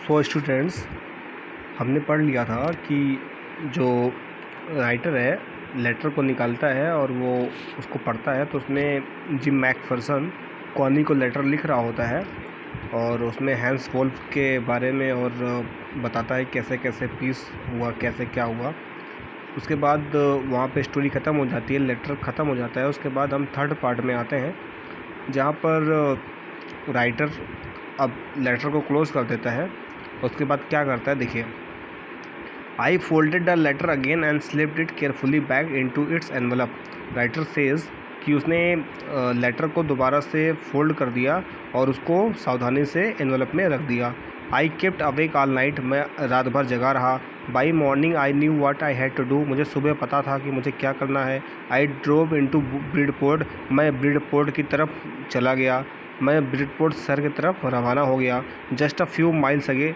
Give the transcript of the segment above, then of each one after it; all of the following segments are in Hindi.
सो स्टूडेंट्स, हमने पढ़ लिया था कि जो राइटर है लेटर को निकालता है और वो उसको पढ़ता है, तो उसमें जिम मैकफर्सन कॉनी को लेटर लिख रहा होता है और उसमें हैंस वोल्फ के बारे में और बताता है कैसे कैसे पीस हुआ, कैसे क्या हुआ। उसके बाद वहाँ पे स्टोरी ख़त्म हो जाती है, लेटर ख़त्म हो जाता है। उसके बाद हम थर्ड पार्ट में आते हैं जहाँ पर राइटर अब लेटर को क्लोज़ कर देता है। उसके बाद क्या करता है देखिए। I folded the letter again and slipped it carefully back into its envelope. Writer says कि उसने लेटर को दोबारा से फोल्ड कर दिया और उसको सावधानी से एनवलप में रख दिया। I kept awake all night, मैं रात भर जगा रहा। By morning I knew what I had to do, मुझे सुबह पता था कि मुझे क्या करना है। आई ड्रोव इनटू ब्रिडपोर्ट, मैं ब्रिडपोर्ट की तरफ चला गया। मैं ब्रिडपोर्ट शहर की तरफ रवाना हो गया। जस्ट अ फ्यू माइल्स अगे,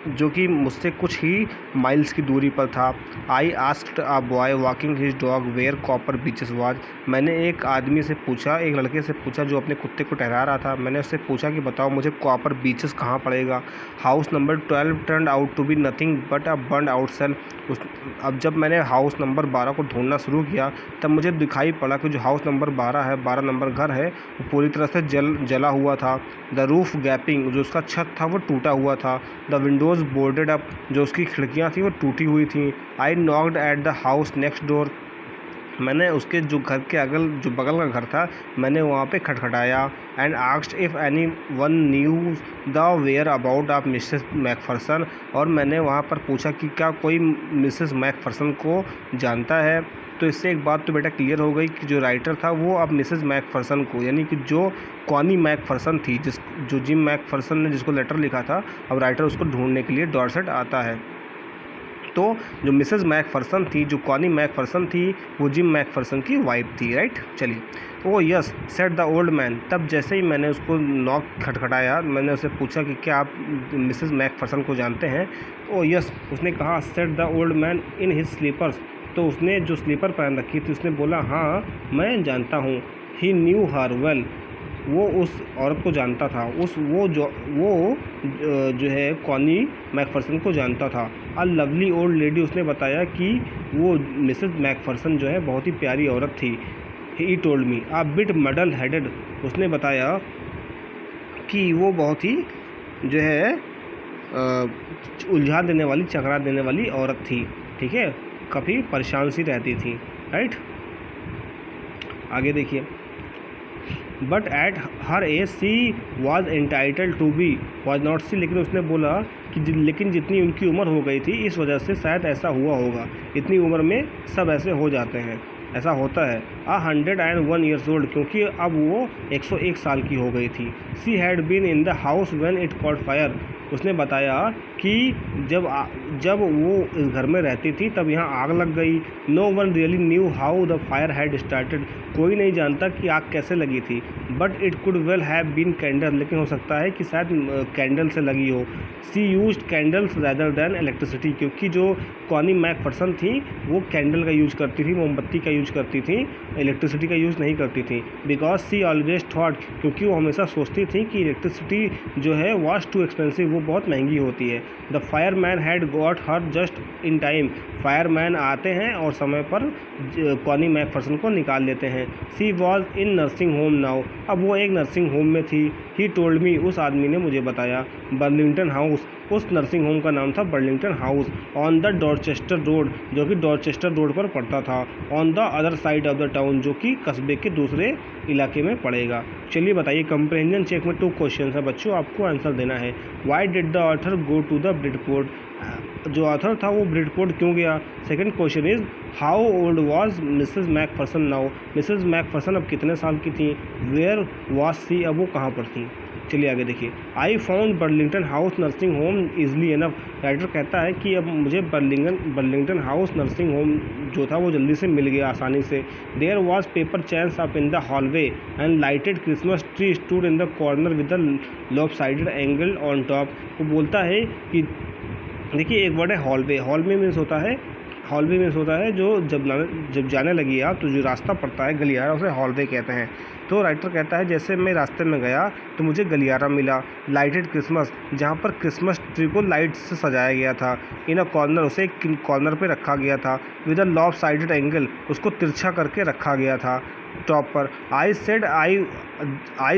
जो कि मुझसे कुछ ही माइल्स की दूरी पर था। I asked a boy walking his dog where Copper Beeches was, मैंने एक आदमी से पूछा, एक लड़के से पूछा जो अपने कुत्ते को टहरा रहा था। मैंने उससे पूछा कि बताओ मुझे कॉपर बीचेस कहाँ पड़ेगा। House number 12 turn out to be nothing but a burn out shell. अब जब मैंने हाउस नंबर 12 को ढूंढना शुरू किया तब मुझे दिखाई पड़ा कि जो हाउस नंबर 12 है, 12 नंबर घर है, वो पूरी तरह से जला हुआ था। द रूफ गैपिंग, जो उसका छत था वो टूटा हुआ था। द विंडोज़ बोर्डेड अप, जो उसकी खिड़कियाँ थी वो टूटी हुई थी। I knocked at the house next door, मैंने उसके जो घर के जो बगल का घर था, मैंने वहाँ पे खटखटाया। And asked if anyone knew the whereabouts of Mrs McPherson, और मैंने वहाँ पर पूछा कि क्या कोई मिसेस मैकफर्सन को जानता है। तो इससे एक बात तो बेटा क्लियर हो गई कि जो राइटर था वो अब मिसेस मैकफर्सन को, यानी कि जो कॉनी मैकफर्सन थी, जो जिम मैकफर्सन ने जिसको लेटर लिखा था, अब राइटर उसको ढूंढने के लिए डॉर्सेट आता है। तो जो मिसेस मैकफर्सन थी, जो कॉनी मैकफर्सन थी, वो जिम मैकफर्सन की वाइफ थी, राइट। चलिए, ओ yes said the old man, तब जैसे ही मैंने उसको नॉक खटखटाया, मैंने उससे पूछा कि क्या आप मिसेस मैकफर्सन को जानते हैं। ओ यस, उसने कहा, said the old man in his slippers, तो उसने जो स्लीपर पहन रखी थी उसने बोला, हाँ मैं जानता हूँ। ही न्यू हर वेल, वो उस औरत को जानता था, जो है कॉनी मैकफर्सन को जानता था। अ लवली ओल्ड लेडी, उसने बताया कि वो मिसेस मैकफर्सन जो है बहुत ही प्यारी औरत थी। He told me a bit muddle headed, उसने बताया कि वो बहुत ही जो है उलझा देने वाली, चकरा देने वाली औरत थी, ठीक है, काफ़ी परेशान सी रहती थी, राइट। आगे देखिए। But at her age she was entitle to be was not she, लेकिन उसने बोला कि लेकिन जितनी उनकी उम्र हो गई थी इस वजह से शायद ऐसा हुआ होगा। इतनी उम्र में सब ऐसे हो जाते हैं, ऐसा होता है। 101 years old, क्योंकि अब वो 101 साल की हो गई थी। She had been in the house when it caught fire, उसने बताया कि जब वो इस घर में रहती थी तब यहाँ आग लग गई। No one really knew how the fire had started, कोई नहीं जानता कि आग कैसे लगी थी। But it could well have been candle, लेकिन हो सकता है कि शायद कैंडल से लगी हो। She used candles rather than electricity, क्योंकि जो कॉनी मैकफर्सन थी वो कैंडल का यूज करती थी, मोमबत्ती का यूज करती थी, इलेक्ट्रिसिटी का यूज़ नहीं करती थी। बिकॉज सी ऑलवेज थॉट, क्योंकि वो हमेशा सोचती थी कि इलेक्ट्रिसिटी जो है वॉज टू एक्सपेंसिव, वो बहुत महंगी होती है। The fire man had got her just in time, fireman आते हैं और समय पर कॉनी मैकफर्सन को निकाल लेते हैं। She was in nursing home now, अब वो एक नर्सिंग होम में थी। ही टोल्ड मी, उस आदमी ने मुझे बताया। बर्लिंगटन हाउस, उस नर्सिंग होम का नाम था Burlington house. On the Dorchester road, जो कि डॉर्चेस्टर रोड पर पड़ता था। On the other side of the town, जो कि कस्बे के दूसरे इलाके में पड़ेगा। चलिए बताइए, कंप्रेंजन चेक में 2 क्वेश्चन है बच्चों, आपको आंसर देना है। Why did the author go to the Bridport, जो ऑथर था वो ब्रिडपोर्ट क्यों गया। Second question is how old was Mrs McPherson now, Mrs McPherson अब कितने साल की थी। वेयर वाज सी, अब वो कहाँ पर थी। चलिए आगे देखिए। I found Burlington house nursing home easily enough, writer कहता है कि अब मुझे बर्लिंगटन हाउस नर्सिंग होम जो था वो जल्दी से मिल गया, आसानी से। There was paper chains up in the hallway and lighted Christmas tree stood in the corner with the lopsided angle on top. वो बोलता है कि देखिए, एक वर्ड है हॉलवे, हॉलवे मीन्स होता है हॉलवे मीन्स होता है जो जब जाने लगी आप तो जो रास्ता पड़ता है गलियारा, उसे हॉलवे कहते हैं। तो राइटर कहता है जैसे मैं रास्ते में गया तो मुझे गलियारा मिला, लाइटेड क्रिसमस, जहाँ पर क्रिसमस ट्री को लाइट से सजाया गया था। इन अ कॉर्नर, उसे एक कॉर्नर पे रखा गया था। With a lopsided angle, उसको तिरछा करके रखा गया था टॉप पर। I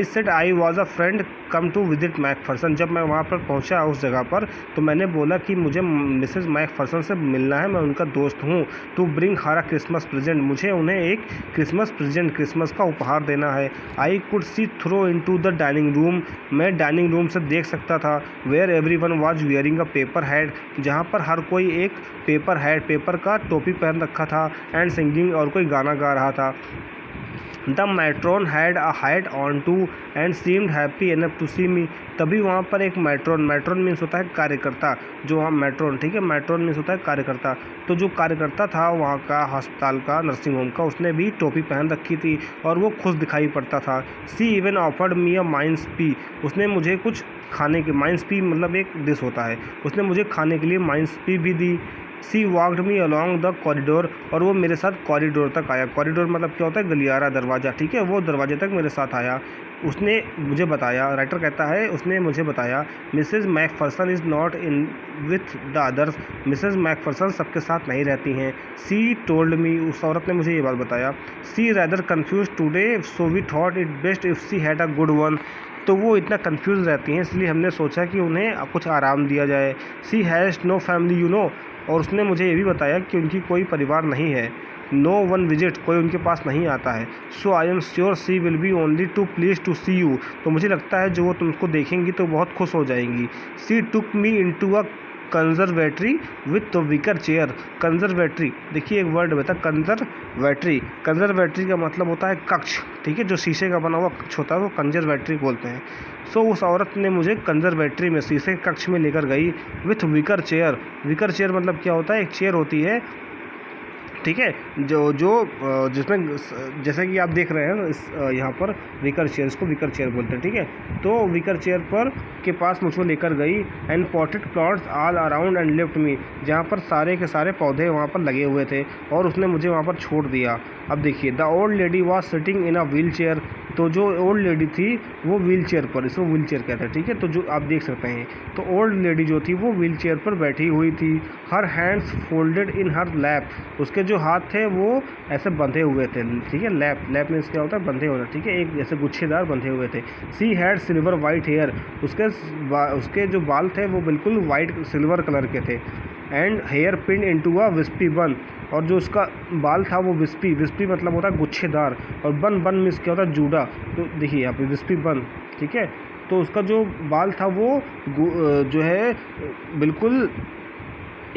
said I was a friend come to visit McPherson. जब मैं वहाँ पर पहुँचा उस जगह पर तो मैंने बोला कि मुझे मिसेस मैकफर्सन से मिलना है, मैं उनका दोस्त हूँ। To bring her a Christmas present, मुझे उन्हें एक क्रिसमस का उपहार देना है। I could see through into the dining room, मैं डाइनिंग रूम से देख सकता था। Where everyone was wearing a paper hat, जहाँ पर हर कोई एक पेपर का टोपी पहन रखा था। एंड सिंगिंग, और कोई गाना गा रहा था। The matron had a hat on too and seemed happy enough to see me. तभी वहाँ पर एक मैट्रॉन मीन्स होता है कार्यकर्ता, जो वहाँ मैट्रॉन, ठीक है, मैट्रॉन मीन्स होता है कार्यकर्ता। तो जो कार्यकर्ता था वहाँ का अस्पताल का, नर्सिंग होम का, उसने भी टोपी पहन रखी थी और वो खुश दिखाई पड़ता था। सी इवन ऑफर्ड मी अ माइंस पी, उसने मुझे कुछ खाने के, माइंस पी मतलब एक डिश होता है, उसने मुझे खाने के लिए माइंस पी भी दी। She walked me along the corridor, और वो मेरे साथ कॉरिडोर तक आया। कॉरिडोर मतलब क्या होता है, गलियारा, दरवाज़ा, ठीक है, वो दरवाजे तक मेरे साथ आया। उसने मुझे बताया, राइटर कहता है उसने मुझे बताया, Mrs Macpherson is not in with the others, Mrs Macpherson सबके साथ नहीं रहती हैं। सी टोल्ड मी, उस औरत ने मुझे ये बात बताया। She rather confuse today so we thought it best if she had a good one, तो वो इतना कंफ्यूज रहती हैं इसलिए हमने सोचा कि उन्हें कुछ आराम दिया जाए। She has no family you know, और उसने मुझे ये भी बताया कि उनकी कोई परिवार नहीं है। नो वन विजिट, कोई उनके पास नहीं आता है। So I am sure she will be only too please to see you, तो मुझे लगता है जो वो तुमको देखेंगी तो बहुत खुश हो जाएंगी। She took me into a conservatory with wicker chair. Conservatory, देखिए एक वर्ड होता है कंजर्वेटरी। कंजर्वेटरी का मतलब होता है कक्ष, ठीक है, जो शीशे का बना हुआ कक्ष होता है वो कंजर्वेटरी बोलते हैं। सो उस औरत ने मुझे कंजर्वेटरी में, शीशे के कक्ष में लेकर गई। With wicker chair, wicker chair मतलब क्या होता है, एक चेयर होती है, ठीक है, जिसमें जैसे कि आप देख रहे हैं इस यहाँ पर विकर चेयर, इसको विकर चेयर बोलते हैं, ठीक है। तो विकर चेयर पर के पास मुझको लेकर गई। And potted plants all around and left me, जहाँ पर सारे के सारे पौधे वहाँ पर लगे हुए थे और उसने मुझे वहाँ पर छोड़ दिया। अब देखिए, the old lady was sitting in a wheel chair, तो जो ओल्ड लेडी थी वो व्हील चेयर पर, इसको व्हील चेयर कहते हैं, ठीक है, तो जो आप देख सकते हैं, तो ओल्ड लेडी जो थी वो व्हील चेयर पर बैठी हुई थी। हर हैंड्स फोल्डेड इन हर लैप, उसके जो हाथ थे वो ऐसे बंधे हुए थे, ठीक है, लैप में क्या होता है, बंधे होना, ठीक है, एक जैसे गुच्छेदार बंधे हुए थे। She had silver white hair, उसके जो बाल थे वो बिल्कुल वाइट सिल्वर कलर के थे। And hair pin into a wispy bun, और जो उसका बाल था वो विस्पी मतलब होता है गुच्छेदार, और बन मीन्स क्या होता है, जूड़ा। तो देखिए यहाँ पे विस्पी बन, ठीक है, तो उसका जो बाल था वो जो है बिल्कुल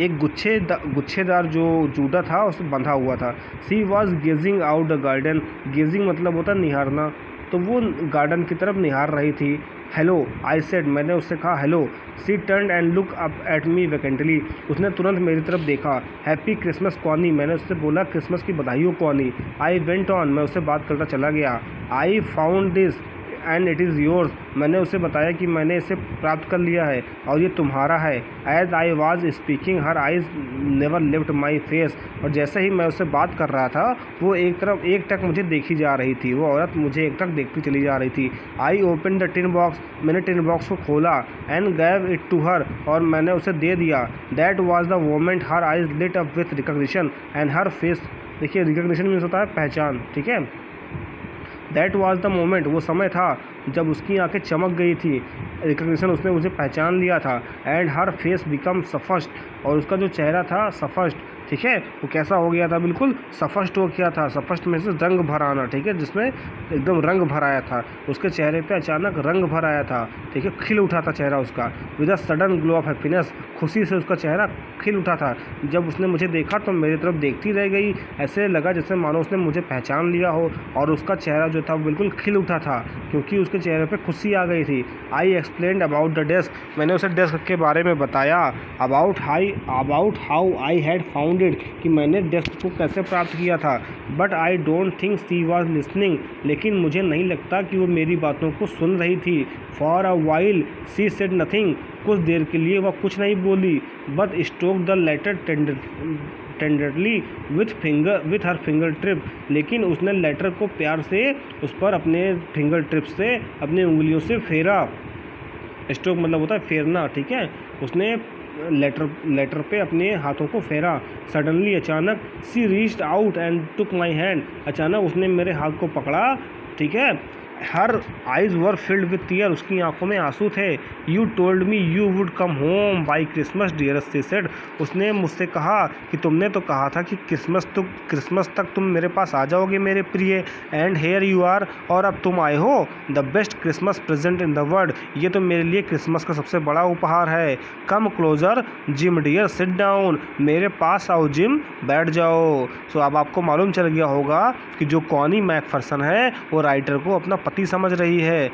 एक गुच्छेदार जो जूड़ा था उसमें बंधा हुआ था। She was gazing out the garden, gazing मतलब होता है निहारना, तो वो गार्डन की तरफ निहार रही थी। हेलो आई सेड, मैंने उससे कहा hello. She turn and look up at me vacantly, उसने तुरंत मेरी तरफ देखा। हैप्पी क्रिसमस कॉनी, मैंने उससे बोला क्रिसमस की बधाई हो कॉनी। आई वेंट ऑन, मैं उससे बात करता चला गया। I found this and it is yours, मैंने उसे बताया कि मैंने इसे प्राप्त कर लिया है और ये तुम्हारा है। As I was speaking her eyes never lift my face, और जैसे ही मैं उससे बात कर रहा था वो एक टक मुझे देखी जा रही थी, वो औरत मुझे एक टक देखती चली जा रही थी। I open the tin box, मैंने टिन बॉक्स को खोला। And gave it to her, और मैंने उसे दे दिया। That was the moment her eyes lit up with recognition and her face, देखिए रिकग्निशन मीन्स होता है पहचान, ठीक है। दैट वाज द मोमेंट, वो समय था जब उसकी आंखें चमक गई थी, रिकग्निशन, उसने मुझे पहचान लिया था। एंड हर फेस बिकम सफस्ट, और उसका जो चेहरा था सफस्ट, ठीक है, वो कैसा हो गया था, बिल्कुल सफस्ट हो गया था। सफस्ट में से रंग भर आना, ठीक है, जिसमें एकदम रंग भर आया था, उसके चेहरे पे अचानक रंग भर आया था, ठीक है, खिल उठा था चेहरा उसका। With a sudden glow of happiness, खुशी से उसका चेहरा खिल उठा था। जब उसने मुझे देखा तो मेरी तरफ देखती रह गई, ऐसे लगा जैसे मानो उसने मुझे पहचान लिया हो, और उसका चेहरा जो था बिल्कुल खिल उठा था क्योंकि उसके चेहरे पे खुशी आ गई थी। आई एक्सप्लेन्ड अबाउट द डेस्क, मैंने उसे डेस्क के बारे में बताया। About how I had found it, कि मैंने डेस्क को कैसे प्राप्त किया था। But I don't think she was listening, लेकिन मुझे नहीं लगता कि वो मेरी बातों को सुन रही थी। For a while she said nothing, कुछ देर के लिए वह कुछ नहीं बोली। But stroke the letter tenderly with her finger tip, लेकिन उसने लेटर को प्यार से उस पर अपने फिंगर ट्रिप से, अपनी उंगलियों से फेरा। स्ट्रोक मतलब होता है फेरना, ठीक है। उसने लेटर पे अपने हाथों को फेरा। सडनली अचानक, she reached out and took my hand, अचानक उसने मेरे हाथ को पकड़ा, ठीक है। Her eyes were filled with tear, उसकी आंखों में आंसू थे। You told me you would come home by Christmas dearest, she said, उसने मुझसे कहा कि तुमने तो कहा था कि क्रिसमस तक तुम मेरे पास आ जाओगे मेरे प्रिय, एंड हेयर यू आर, और अब तुम आए हो। The best Christmas present in the world, ये तो मेरे लिए क्रिसमस का सबसे बड़ा उपहार है। Come closer Jim dear, sit down, मेरे पास आओ जिम, बैठ जाओ। सो अब आपको मालूम चल गया होगा कि जो कॉनी मैकफर्सन है वो राइटर को अपना पति समझ रही है,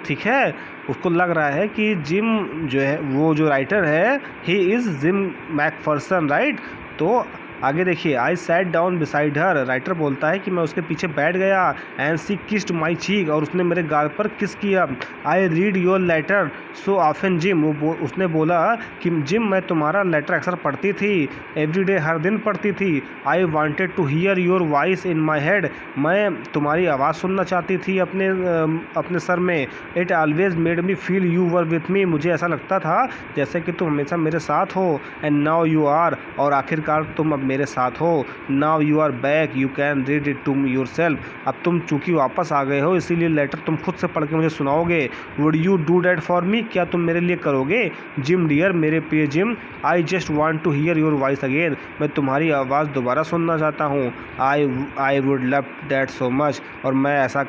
ठीक है। उसको लग रहा है कि जिम जो है, वो जो राइटर है, he is gym Macpherson, right. तो आगे देखिए, I sat down beside her, writer बोलता है कि मैं उसके पीछे बैठ गया। एंड सी किस्ड माई चीक, और उसने मेरे गाल पर किस किया। I read your letter so often Jim, उसने बोला कि जिम मैं तुम्हारा लेटर अक्सर पढ़ती थी, एवरीडे, हर दिन पढ़ती थी। I wanted to hear your voice in my head, मैं तुम्हारी आवाज़ सुनना चाहती थी अपने सर में। It always made me feel you were with me, मुझे ऐसा लगता था जैसे कि तुम हमेशा मेरे साथ हो। एंड नाउ यू आर, और आखिरकार तुम अब मेरे साथ हो। Now you are back, you can read it to yourself, अब तुम चूँकि वापस आ गए हो इसीलिए लेटर तुम खुद से पढ़ के मुझे सुनाओगे। Would you do that for me, क्या तुम मेरे लिए करोगे। जिम डियर, मेरे प्रिय Jim, I just want to hear your voice again, मैं तुम्हारी आवाज़ दोबारा सुनना चाहता हूँ। I would love that so much, और मैं ऐसा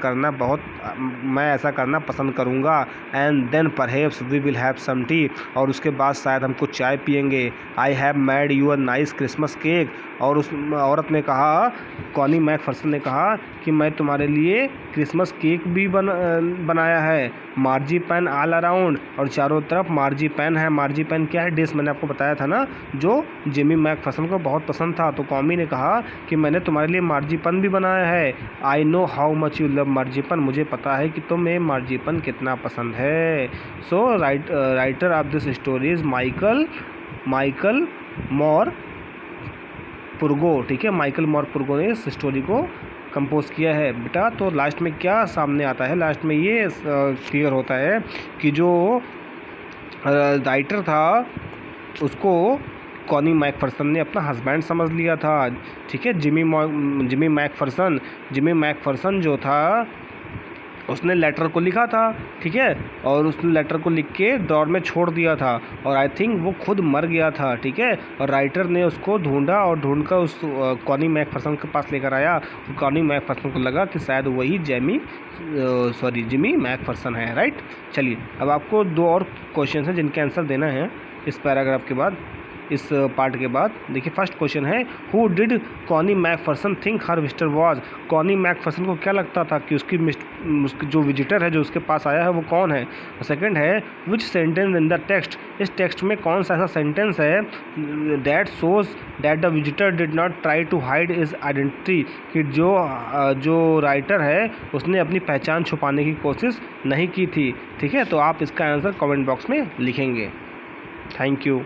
करना पसंद करूँगा। And then perhaps we will have some tea, और उसके बाद शायद हम कुछ चाय पियेंगे। I have made you a nice Christmas cake, और उस औरत ने कहा, कॉनी मैकफर्सन ने कहा कि मैं तुम्हारे लिए क्रिसमस केक भी बनाया है। मार्जी पैन ऑल अराउंड, और चारों तरफ मार्जी पैन है। मार्जी पैन क्या है, डिश, मैंने आपको बताया था ना, जो जिमी मैकफर्सन को बहुत पसंद था। तो कॉमी ने कहा कि मैंने तुम्हारे लिए मार्जी पैन भी बनाया है। I know how much you love मार्जी pan, मुझे पता है कि तुम्हें मार्जी पैन कितना पसंद है। So writer of this story is Michael Morpurgo, ठीक है। माइकल मोर पुरगो ने इस स्टोरी को कंपोज किया है बेटा। तो लास्ट में क्या सामने आता है, लास्ट में ये क्लियर होता है कि जो राइटर था उसको कॉनी मैकफर्सन ने अपना हस्बैंड समझ लिया था, ठीक है। जिमी मैकफर्सन जो था उसने लेटर को लिखा था, ठीक है, और उसने लेटर को लिख के ड्रॉर में छोड़ दिया था, और आई थिंक वो खुद मर गया था, ठीक है। और राइटर ने उसको ढूंढा और ढूंढकर उस कॉनी मैकफर्सन के पास लेकर आया। कॉनी मैकफर्सन को लगा कि शायद वही जिमी मैकफर्सन है, राइट। चलिए, अब आपको दो और क्वेश्चन हैं जिनके आंसर देना है इस पैराग्राफ के बाद, इस पार्ट के बाद। देखिए, फर्स्ट क्वेश्चन है, who did Connie Macpherson think her visitor was, Connie Macpherson को क्या लगता था कि उसकी जो विजिटर है, जो उसके पास आया है, वो कौन है। सेकंड है, which sentence in the text, इस टेक्स्ट में कौन सा ऐसा सेंटेंस है that shows that the visitor did not try to hide his identity, कि जो राइटर है उसने अपनी पहचान छुपाने की कोशिश नहीं की थी, ठीक है। तो आप इसका आंसर कमेंट बॉक्स में लिखेंगे। Thank you.